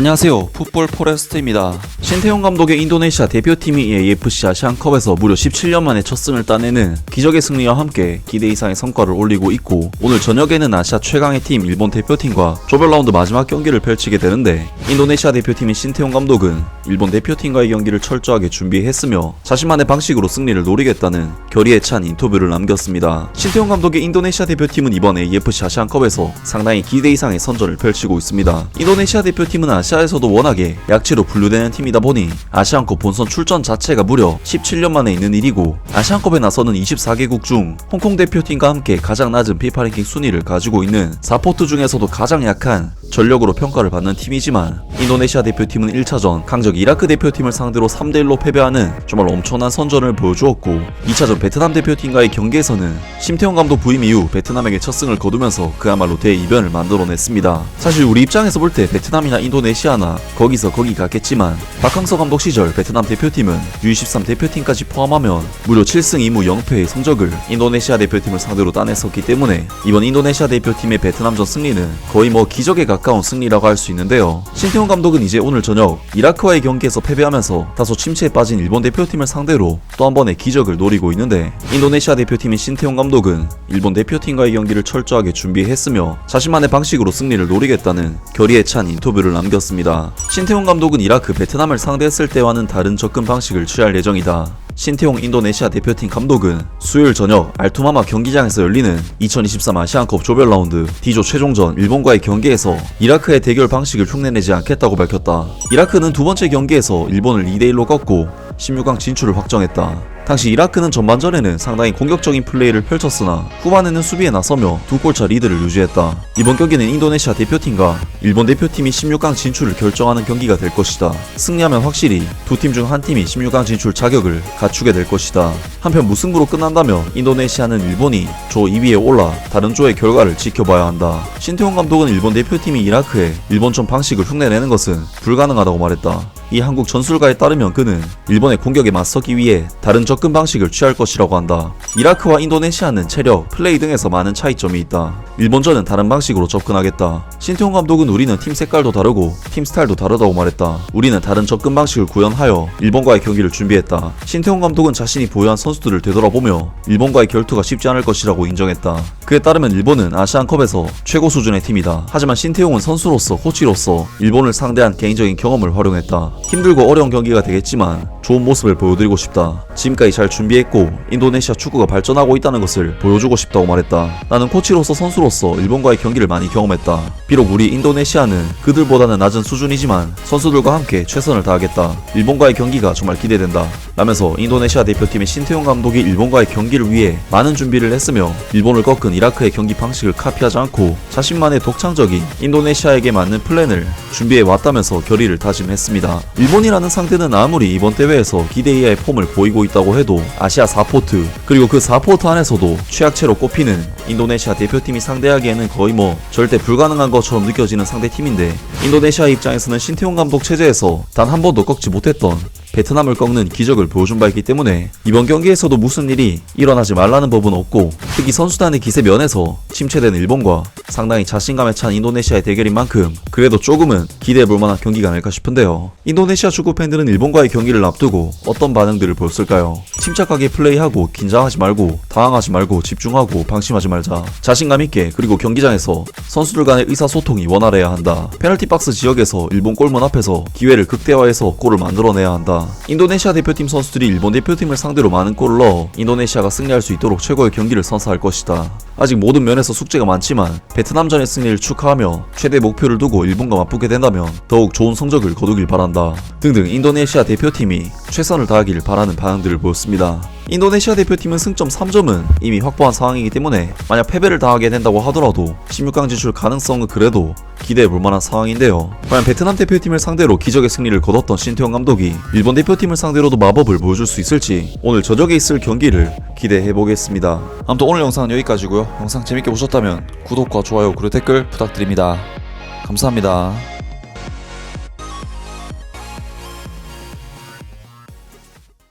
안녕하세요. 풋볼 포레스트입니다. 신태용 감독의 인도네시아 대표팀이 AFC 아시안컵에서 무려 17년 만에 첫 승을 따내는 기적의 승리와 함께 기대 이상의 성과를 올리고 있고, 오늘 저녁에는 아시아 최강의 팀 일본 대표팀과 조별 라운드 마지막 경기를 펼치게 되는데, 인도네시아 대표팀인 신태용 감독은 일본 대표팀과의 경기를 철저하게 준비했으며 자신만의 방식으로 승리를 노리겠다는 결의에 찬 인터뷰를 남겼습니다. 신태용 감독의 인도네시아 대표팀은 이번 AFC 아시안컵에서 상당히 기대 이상의 선전을 펼치고 있습니다. 인도네시아 대표팀은 아시아에서도 워낙에 약체로 분류되는 팀이다 보니 아시안컵 본선 출전 자체가 무려 17년 만에 있는 일이고, 아시안컵에 나서는 24개국 중 홍콩 대표팀과 함께 가장 낮은 피파 랭킹 순위를 가지고 있는 4포트 중에서도 가장 약한 전력으로 평가를 받는 팀이지만, 인도네시아 대표팀은 1차전 강적 이라크 대표팀을 상대로 3대1로 패배하는 정말 엄청난 선전을 보여주었고, 2차전 베트남 대표팀과의 경기에서는 심태용 감독 부임 이후 베트남에게 첫 승을 거두면서 그야말로 대이변을 만들어냈습니다. 사실 우리 입장에서 볼 때 베트남이나 인도네시아나 거기서 거기 같겠지만, 박항서 감독 시절 베트남 대표팀은 U23 대표팀까지 포함하면 무려 7승 2무 0패의 성적을 인도네시아 대표팀을 상대로 따냈었기 때문에, 이번 인도네시아 대표팀의 베트남전 승리는 거의 기적에 가까운 승리라고 할 수 있는데요. 신태용 감독은 이제 오늘 저녁 이라크와의 경기에서 패배하면서 다소 침체에 빠진 일본 대표팀을 상대로 또 한 번의 기적을 노리고 있는데, 인도네시아 대표팀인 신태용 감독은 일본 대표팀과의 경기를 철저하게 준비했으며 자신만의 방식으로 승리를 노리겠다는 결의에 찬 인터뷰를 남겼습니다. 신태용 감독은 이라크, 베트남을 상대했을 때와는 다른 접근 방식을 취할 예정이다. 신태용 인도네시아 대표팀 감독은 수요일 저녁 알투마마 경기장에서 열리는 2023 아시안컵 조별 라운드 D조 최종전 일본과의 경기에서 이라크의 대결 방식을 흉내내지 않겠다고 밝혔다. 이라크는 두 번째 경기에서 일본을 2대1로 꺾고 16강 진출을 확정했다. 당시 이라크는 전반전에는 상당히 공격적인 플레이를 펼쳤으나 후반에는 수비에 나서며 두 골차 리드를 유지했다. 이번 경기는 인도네시아 대표팀과 일본 대표팀이 16강 진출을 결정하는 경기가 될 것이다. 승리하면 확실히 두 팀 중 한 팀이 16강 진출 자격을 갖추게 될 것이다. 한편 무승부로 끝난다면 인도네시아는 일본이 조 2위에 올라 다른 조의 결과를 지켜봐야 한다. 신태용 감독은 일본 대표팀이 이라크에 일본전 방식을 흉내내는 것은 불가능하다고 말했다. 이 한국 전술가에 따르면 그는 일본의 공격에 맞서기 위해 다른 접근 방식을 취할 것이라고 한다. 이라크와 인도네시아는 체력, 플레이 등에서 많은 차이점이 있다. 일본전은 다른 방식으로 접근하겠다. 신태용 감독은 우리는 팀 색깔도 다르고 팀 스타일도 다르다고 말했다. 우리는 다른 접근 방식을 구현하여 일본과의 경기를 준비했다. 신태용 감독은 자신이 보유한 선수들을 되돌아보며 일본과의 결투가 쉽지 않을 것이라고 인정했다. 그에 따르면 일본은 아시안컵에서 최고 수준의 팀이다. 하지만 신태용은 선수로서, 코치로서 일본을 상대한 개인적인 경험을 활용했다. 힘들고 어려운 경기가 되겠지만 좋은 모습을 보여드리고 싶다. 지금까지 잘 준비했고 인도네시아 축구가 발전하고 있다는 것을 보여주고 싶다고 말했다. 나는 코치로서, 선수로서 일본과의 경기를 많이 경험했다. 비록 우리 인도네시아는 그들보다는 낮은 수준이지만 선수들과 함께 최선을 다하겠다. 일본과의 경기가 정말 기대된다 라면서 인도네시아 대표팀의 신태용 감독이 일본과의 경기를 위해 많은 준비를 했으며, 일본을 꺾은 이라크의 경기 방식을 카피하지 않고 자신만의 독창적인 인도네시아에게 맞는 플랜을 준비해 왔다면서 결의를 다짐했습니다. 일본이라는 상대는 아무리 이번 대회에서 기대 이하의 폼을 보이고 있다고 해도 아시아 4포트, 그리고 그 4포트 안에서도 최악체로 꼽히는 인도네시아 대표팀이 상대하기에는 거의 절대 불가능한 것처럼 느껴지는 상대팀인데, 인도네시아 입장에서는 신태용 감독 체제에서 단 한 번도 꺾지 못했던 베트남을 꺾는 기적을 보여준 바 있기 때문에 이번 경기에서도 무슨 일이 일어나지 말라는 법은 없고, 특히 선수단의 기세 면에서 침체된 일본과 상당히 자신감에 찬 인도네시아의 대결인 만큼 그래도 조금은 기대해볼 만한 경기가 아닐까 싶은데요. 인도네시아 축구 팬들은 일본과의 경기를 앞두고 어떤 반응들을 보였을까요? 침착하게 플레이하고 긴장하지 말고 당황하지 말고 집중하고 방심하지 말자. 자신감 있게, 그리고 경기장에서 선수들 간의 의사소통이 원활해야 한다. 페널티 박스 지역에서 일본 골문 앞에서 기회를 극대화해서 골을 만들어내야 한다. 인도네시아 대표팀 선수들이 일본 대표팀을 상대로 많은 골을 넣어 인도네시아가 승리할 수 있도록 최고의 경기를 선사할 것이다. 아직 모든 면에서 숙제가 많지만 베트남전의 승리를 축하하며 최대 목표를 두고 일본과 맞붙게 된다면 더욱 좋은 성적을 거두길 바란다 등등 인도네시아 대표팀이 최선을 다하길 바라는 반응들을 보였습니다. 인도네시아 대표팀은 승점 3점은 이미 확보한 상황이기 때문에 만약 패배를 당하게 된다고 하더라도 16강 진출 가능성은 그래도 기대해볼 만한 상황인데요. 과연 베트남 대표팀을 상대로 기적의 승리를 거뒀던 신태용 감독이 일본 대표팀을 상대로도 마법을 보여줄 수 있을지 오늘 저녁에 있을 경기를 기대해보겠습니다. 아무튼 오늘 영상은 여기까지고요. 영상 재밌게 보셨다면 구독과 좋아요 그리고 댓글 부탁드립니다. 감사합니다.